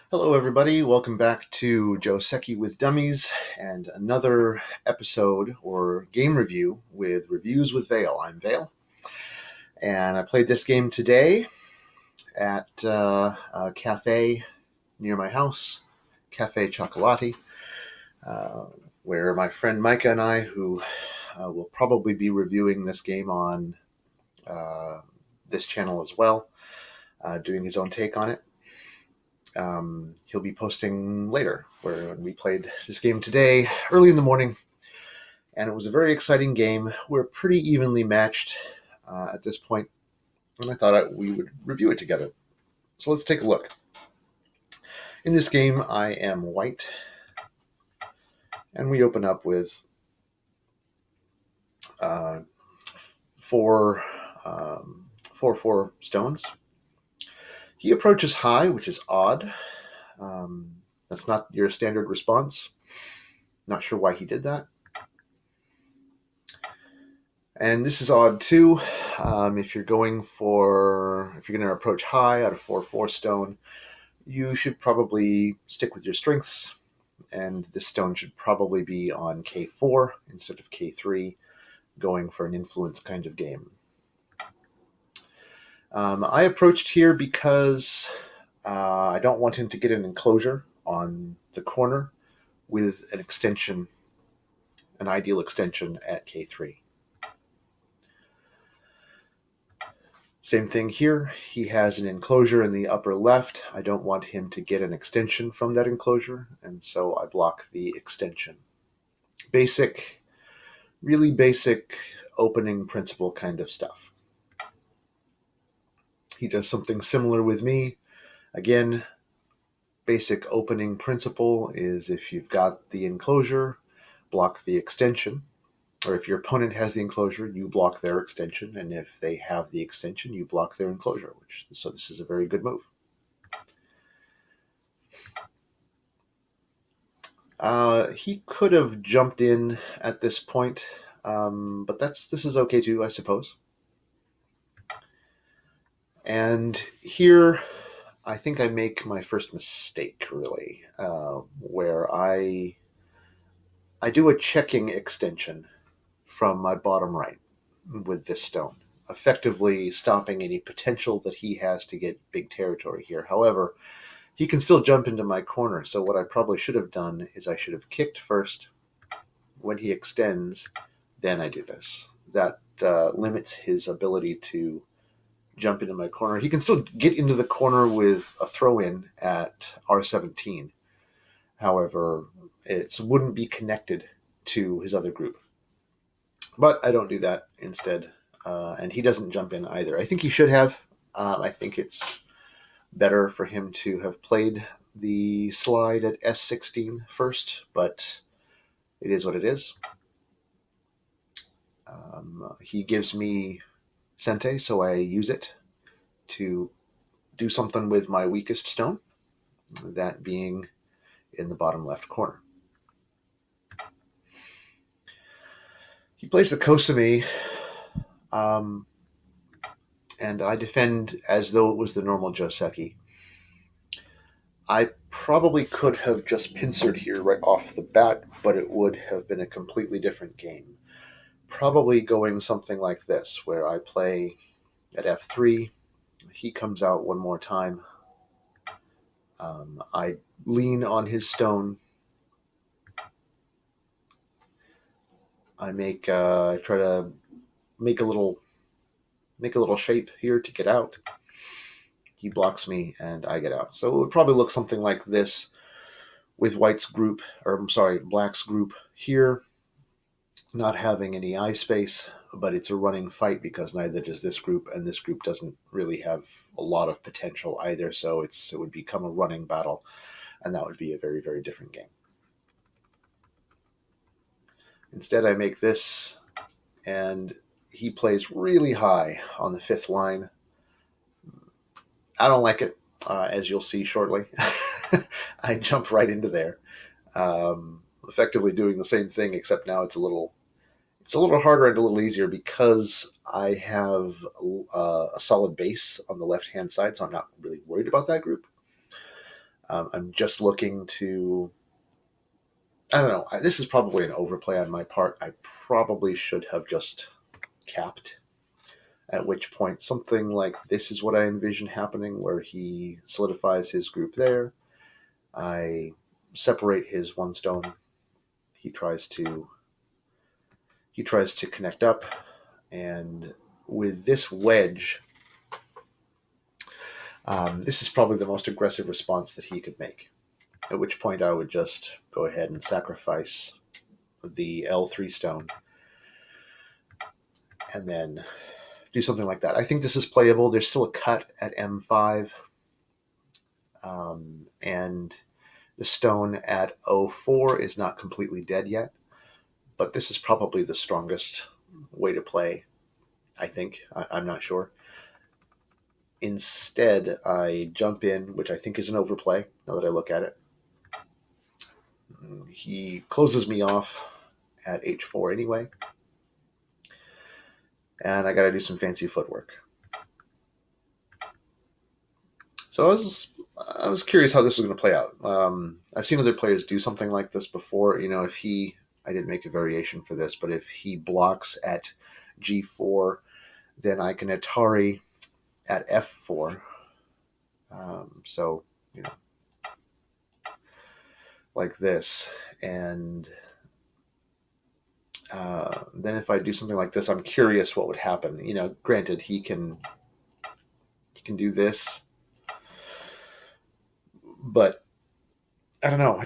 Hello, everybody. Welcome back to Joseki with Dummies and another episode or game review with Reviews with Vail. I'm Vail, and I played this game today at a cafe near my house, Cafe Chocolati, uh, where my friend Micah and I, who will probably be reviewing this game on uh, this channel as well, doing his own take on it. He'll be posting later, where we played this game today, early in the morning, and it was a very exciting game. We're pretty evenly matched at this point, and I thought we would review it together. So let's take a look. In this game, I am white, and we open up with uh, four, 4 stones. He approaches high, which is odd. That's not your standard response. Not sure why he did that. And this is odd too. If you're going to approach high out of 4/4 stone, you should probably stick with your strengths. And this stone should probably be on K4 instead of K3, going for an influence kind of game. I approached here because I don't want him to get an enclosure on the corner with an extension, an ideal extension at K3. Same thing here. He has an enclosure in the upper left. I don't want him to get an extension from that enclosure, and so I block the extension. Basic, really basic opening principle kind of stuff. He does something similar with me. Again, basic opening principle is if you've got the enclosure, block the extension. Or if your opponent has the enclosure, you block their extension, and if they have the extension, you block their enclosure. So this is a very good move. He could have jumped in at this point, but this is okay too, I suppose. And here, I think I make my first mistake, really, where I do a checking extension from my bottom right with this stone, effectively stopping any potential that he has to get big territory here. However, he can still jump into my corner, so what I probably should have done is I should have kicked first. When he extends, then I do this. That limits his ability to jump into my corner. He can still get into the corner with a throw-in at R17. However, it wouldn't be connected to his other group. But I don't do that instead, and he doesn't jump in either. I think he should have. I think it's better for him to have played the slide at S16 first, but it is what it is. He gives me Sente, so I use it to do something with my weakest stone, that being in the bottom left corner. He plays the Kosumi, and I defend as though it was the normal Joseki. I probably could have just pincered here right off the bat, but it would have been a completely different game. Probably going something like this, where I play at F3, he comes out one more time. I lean on his stone. I try to make a little shape here to get out. He blocks me, and I get out. So it would probably look something like this with black's group here, not having any eye space, but it's a running fight because neither does this group, and this group doesn't really have a lot of potential either, so it would become a running battle, and that would be a very, very different game. Instead, I make this, and he plays really high on the 5th line. I don't like it, as you'll see shortly. I jump right into there, effectively doing the same thing, except now it's a little harder and a little easier because I have a solid base on the left-hand side, so I'm not really worried about that group. I'm just looking to. I don't know. This is probably an overplay on my part. I probably should have just capped. At which point, something like this is what I envision happening, where he solidifies his group there. I separate his one stone. He tries to connect up, and with this wedge, this is probably the most aggressive response that he could make. At which point, I would just go ahead and sacrifice the L3 stone, and then do something like that. I think this is playable. There's still a cut at M5, and the stone at O4 is not completely dead yet, but this is probably the strongest way to play, I think. I'm not sure. Instead, I jump in, which I think is an overplay, now that I look at it. He closes me off at H4 anyway, and I got to do some fancy footwork. So I was curious how this was going to play out. I've seen other players do something like this before. You know, I didn't make a variation for this, but if he blocks at G4, then I can Atari at F4. So, you know, like this. And then if I do something like this, I'm curious what would happen. You know, granted, he can do this, but I don't know.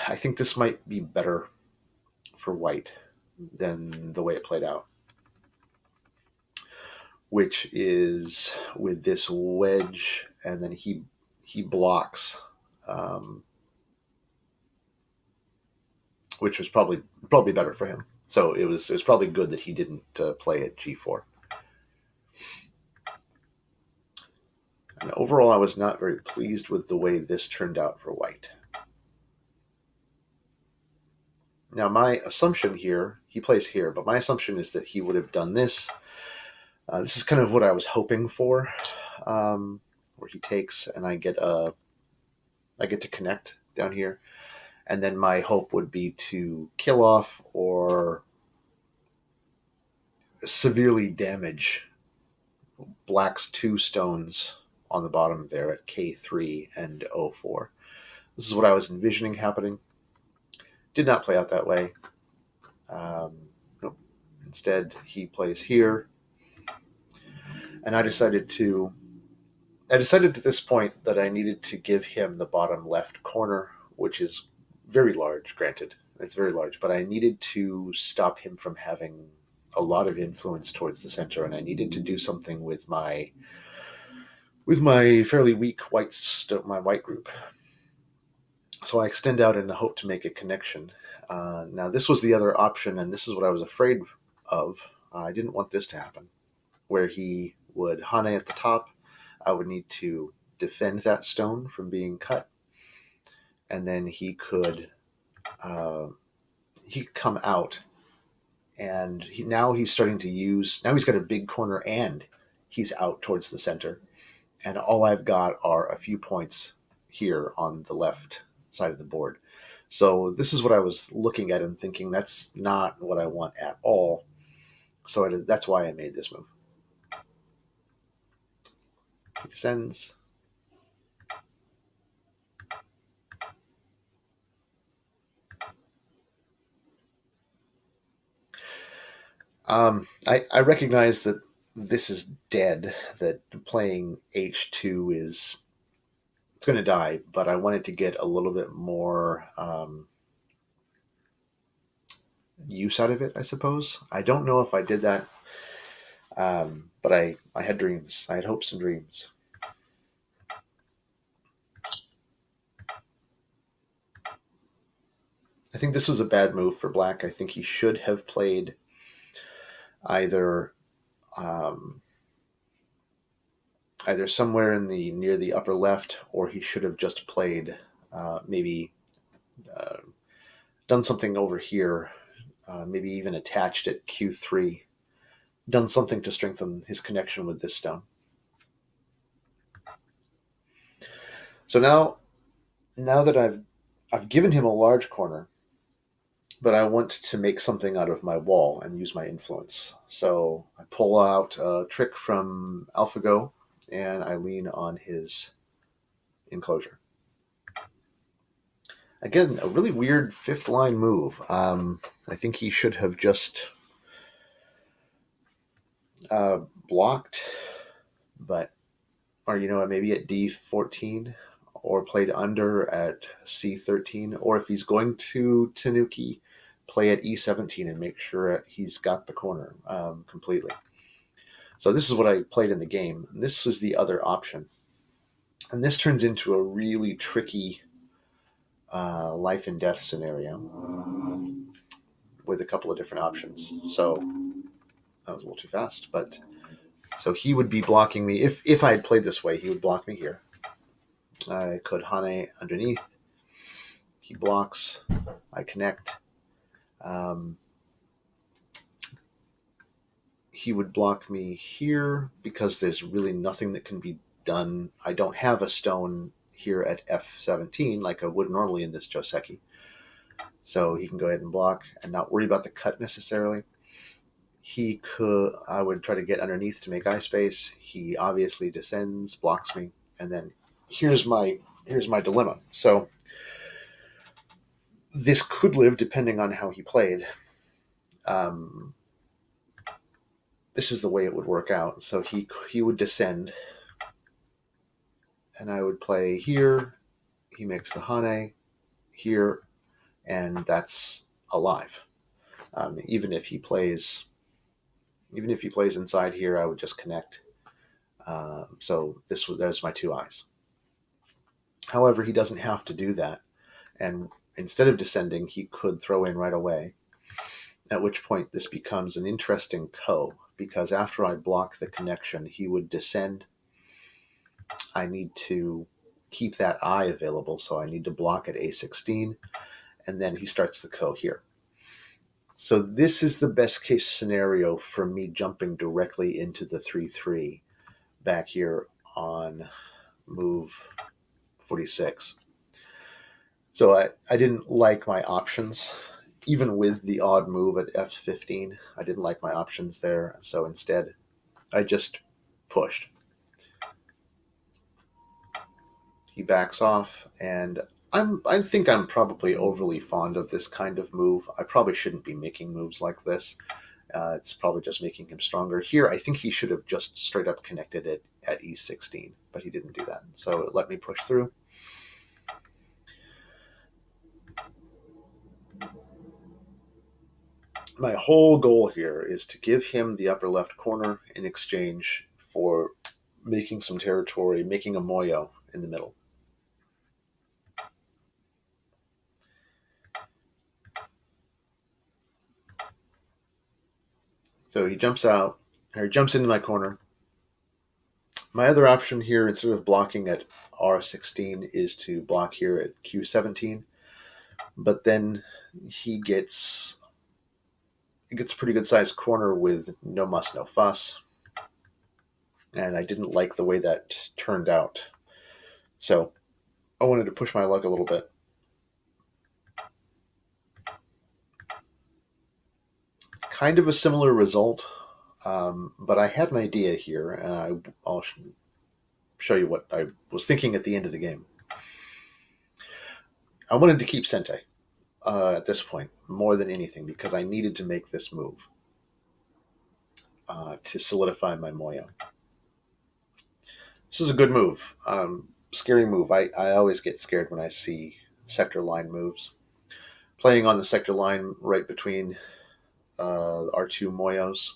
I think this might be better for white than the way it played out, which is with this wedge, and then he blocks, which was probably better for him. So it was probably good that he didn't play at G4. And overall, I was not very pleased with the way this turned out for white. Now, my assumption here, he plays here, but my assumption is that he would have done this. This is kind of what I was hoping for, where he takes and I get to connect down here, and then my hope would be to kill off or severely damage black's two stones on the bottom there at K3 and O4. This is what I was envisioning happening. Did not play out that way. Nope. Instead, he plays here, and I decided at this point that I needed to give him the bottom left corner, which is very large, granted. It's very large, but I needed to stop him from having a lot of influence towards the center, and I needed to do something with my fairly weak my white group. So I extend out in the hope to make a connection. Now, this was the other option, and this is what I was afraid of. I didn't want this to happen, where he would Hane at the top. I would need to defend that stone from being cut, and then he could come out, and now he's starting to use. Now he's got a big corner, and he's out towards the center, and all I've got are a few points here on the left side of the board. So this is what I was looking at and thinking, that's not what I want at all. So that's why I made this move. He descends. I recognize that this is dead, that playing H2 it's going to die, but I wanted to get a little bit more use out of it, I suppose. I don't know if I did that, but I had dreams. I had hopes and dreams. I think this was a bad move for black. I think he should have played either somewhere near the upper left, or he should have just played maybe done something over here, maybe even attached at Q3, done something to strengthen his connection with this stone. So now now that I've given him a large corner, but I want to make something out of my wall and use my influence. So I pull out a trick from AlphaGo and I lean on his enclosure. Again, a really weird fifth line move. I think he should have just uh, blocked, but or maybe at D14, or played under at C13, or if he's going to Tanuki, play at E17 and make sure he's got the corner completely. So this is what I played in the game. And this is the other option, and this turns into a really tricky life and death scenario with a couple of different options. So that was a little too fast, but so he would be blocking me if I had played this way. He would block me here. I could Hane underneath. He blocks. I connect. Um, he would block me here because there's really nothing that can be done. I don't have a stone here at F17 like I would normally in this Joseki. So he can go ahead and block and not worry about the cut necessarily. I would try to get underneath to make eye space. He obviously descends, blocks me, and then here's my dilemma. So this could live depending on how he played. Um, this is the way it would work out. So he would descend, and I would play here. He makes the Hane here, and that's alive. Even if he plays inside here, I would just connect. So there's my two eyes. However, he doesn't have to do that, and instead of descending, he could throw in right away. At which point, this becomes an interesting because after I block the connection, he would descend. I need to keep that eye available, so I need to block at A16, and then he starts the here. So this is the best case scenario for me jumping directly into the 3-3 back here on move 46. So I didn't like my options. Even with the odd move at F15, I didn't like my options there. So instead, I just pushed. He backs off, and I think I'm probably overly fond of this kind of move. I probably shouldn't be making moves like this. It's probably just making him stronger. Here, I think he should have just straight up connected it at E16, but he didn't do that. So it let me push through. My whole goal here is to give him the upper left corner in exchange for making some territory, making a Moyo in the middle. So he jumps out, or he jumps into my corner. My other option here, instead of blocking at R16, is to block here at Q17. But then he gets a pretty good sized corner with no muss, no fuss. And I didn't like the way that turned out. So I wanted to push my luck a little bit. Kind of a similar result, but I had an idea here, and I'll show you what I was thinking at the end of the game. I wanted to keep Sente at this point more than anything because I needed to make this move to solidify my Moyo. This is a good move. Scary move. I always get scared when I see sector line moves. Playing on the sector line right between our two Moyos,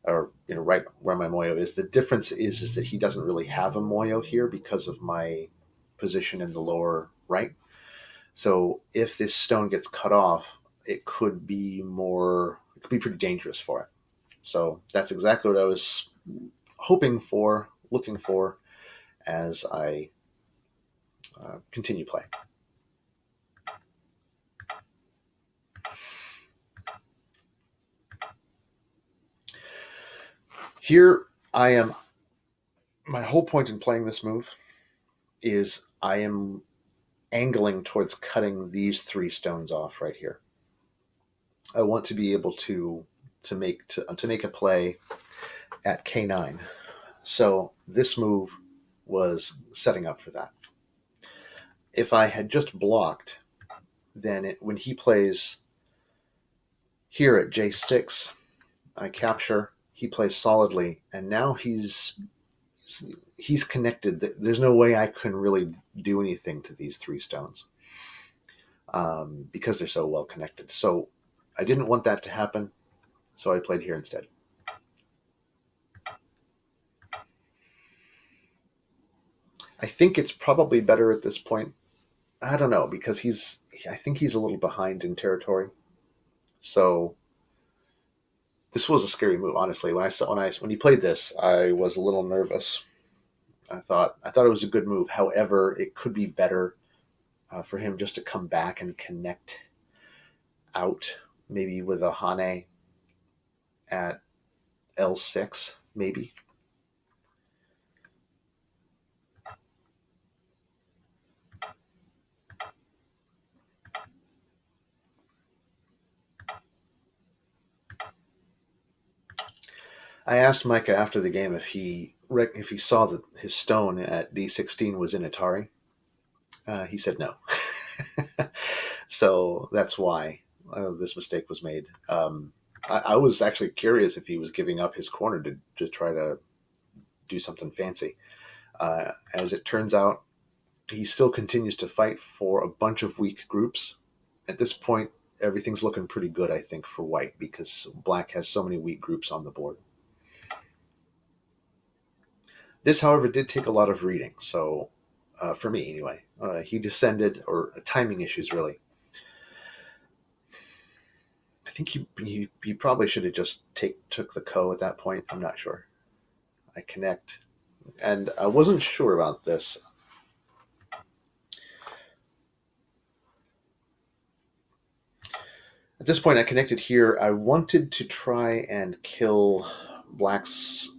or right where my Moyo is. The difference is that he doesn't really have a Moyo here because of my position in the lower right. So if this stone gets cut off, it could be pretty dangerous for it. So that's exactly what I was looking for as I continue playing. Here I am. My whole point in playing this move is I am angling towards cutting these 3 stones off right here. I want to be able to make a play at K9. So this move was setting up for that. If I had just blocked, then when he plays here at J6, I capture, he plays solidly, and now he's connected. There's no way I can really do anything to these 3 stones because they're so well connected. So I didn't want that to happen, so I played here instead. I think it's probably better at this point. I don't know, because I think he's a little behind in territory. So this was a scary move, honestly. When he played this, I was a little nervous. I thought it was a good move. However, it could be better for him just to come back and connect out, maybe with a Hane at L6, maybe. I asked Micah after the game if he saw that his stone at D16 was in Atari. He said no. So that's why this mistake was made. I was actually curious if he was giving up his corner to try to do something fancy. As it turns out, he still continues to fight for a bunch of weak groups. At this point, everything's looking pretty good, I think, for white, because black has so many weak groups on the board. This, however, did take a lot of reading. So, for me anyway, he descended, or timing issues really. I think he probably should have just took the ko at that point. I'm not sure. I connect, and I wasn't sure about this. At this point, I connected here. I wanted to try and kill black's.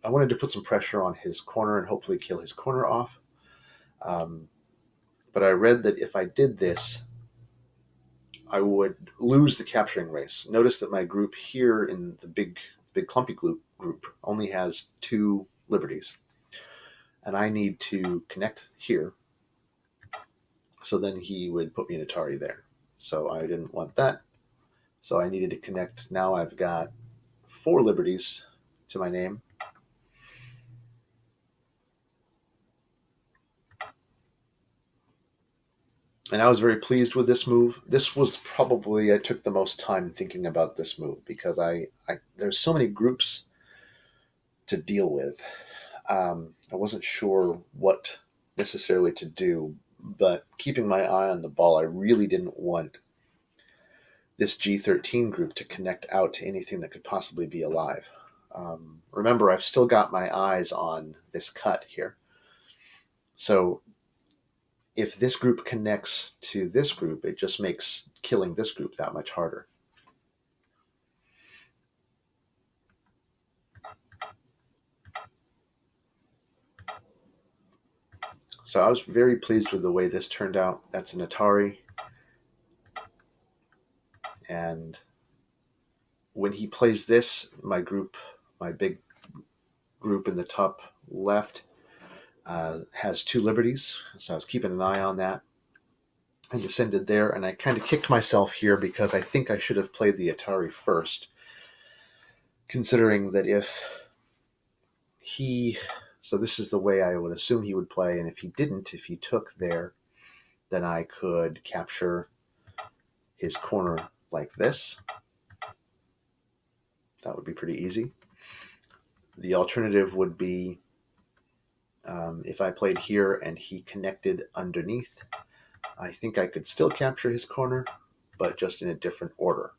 I wanted to put some pressure on his corner and hopefully kill his corner off. But I read that if I did this, I would lose the capturing race. Notice that my group here in the big clumpy group only has 2 liberties. And I need to connect here. So then he would put me in Atari there. So I didn't want that. So I needed to connect. Now I've got 4 liberties to my name. And I was very pleased with this move. This was probably, I took the most time thinking about this move because there's so many groups to deal with. I wasn't sure what necessarily to do, but keeping my eye on the ball, I really didn't want this G13 group to connect out to anything that could possibly be alive. Remember, I've still got my eyes on this cut here. So if this group connects to this group, it just makes killing this group that much harder. So I was very pleased with the way this turned out. That's an Atari. And when he plays this, my big group in the top left, has 2 liberties. So I was keeping an eye on that. I descended there, and I kind of kicked myself here because I think I should have played the Atari first, considering that so this is the way I would assume he would play, and if he took there, then I could capture his corner like this. That would be pretty easy. The alternative would be if I played here and he connected underneath, I think I could still capture his corner, but just in a different order.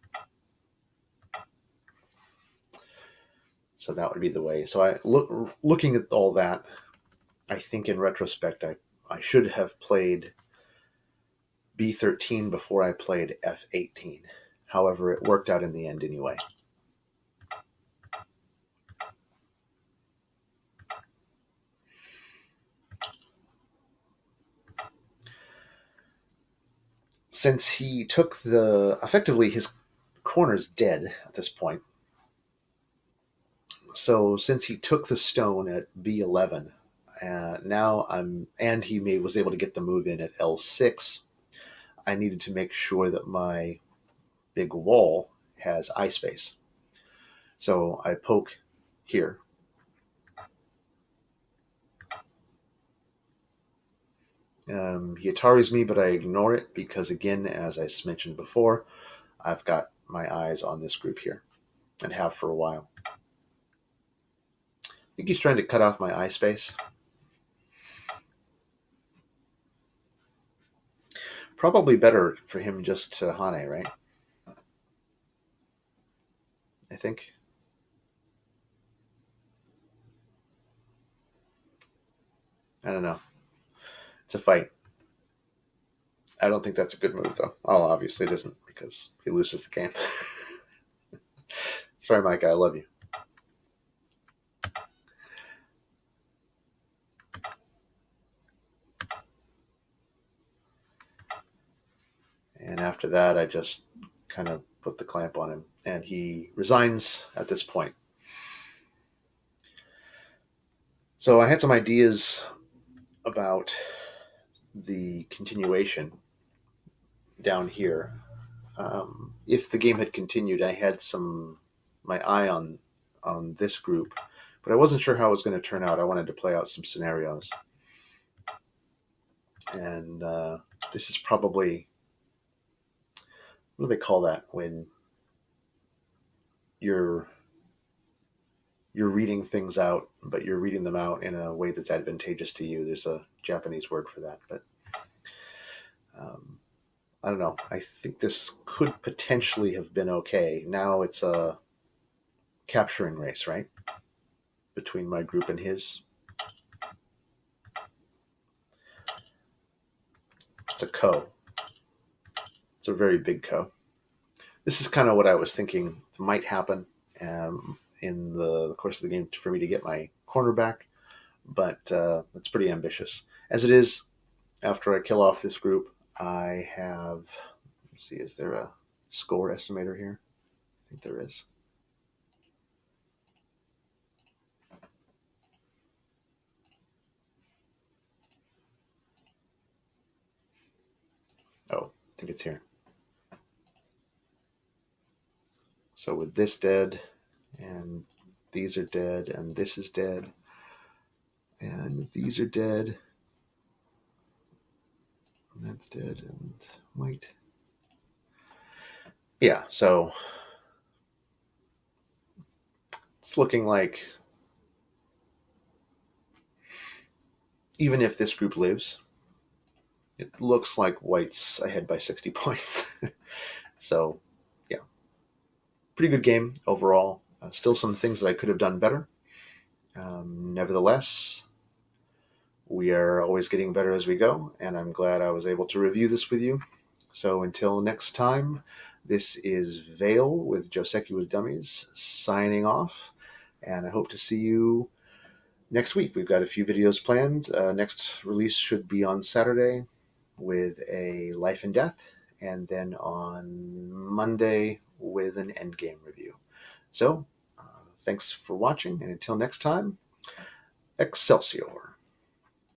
So that would be the way. So looking at all that, I think in retrospect, I should have played B13 before I played F18. However, it worked out in the end anyway. since he took effectively his corner's dead at this point. So since he took the stone at B11, and was able to get the move in at L6. I needed to make sure that my big wall has eye space. So I poke here. He Ataris me, but I ignore it because, again, as I mentioned before, I've got my eyes on this group here and have for a while. I think he's trying to cut off my eye space. Probably better for him just to Hane, right? I think. I don't know. It's a fight. I don't think that's a good move, though. Oh, obviously it isn't because he loses the game. Sorry, Micah, I love you. And after that, I just kind of put the clamp on him, and he resigns at this point. So I had some ideas about the continuation down here. If the game had continued, I had my eye on this group, but I wasn't sure how it was going to turn out. I wanted to play out some scenarios, and this is probably, what do they call that when you're reading things out, but you're reading them out in a way that's advantageous to you. There's a Japanese word for that, but I don't know. I think this could potentially have been okay. Now it's a capturing race, right? Between my group and his. It's a ko. It's a very big ko. This is kind of what I was thinking might happen in the course of the game for me to get my corner back, but it's pretty ambitious. As it is, after I kill off this group, I have, let's see, is there a score estimator here? I think there is. Oh, I think it's here. So with this dead, and these are dead, and this is dead, and these are dead, and that's dead, and wait. Yeah, so it's looking like even if this group lives, it looks like white's ahead by 60 points. So, yeah, pretty good game overall. Still some things that I could have done better. Nevertheless, we are always getting better as we go, and I'm glad I was able to review this with you. So until next time, this is Vail with Joseki with Dummies signing off, and I hope to see you next week. We've got a few videos planned. Next release should be on Saturday with a Life and Death, and then on Monday with an Endgame review. So, thanks for watching, and until next time, Excelsior.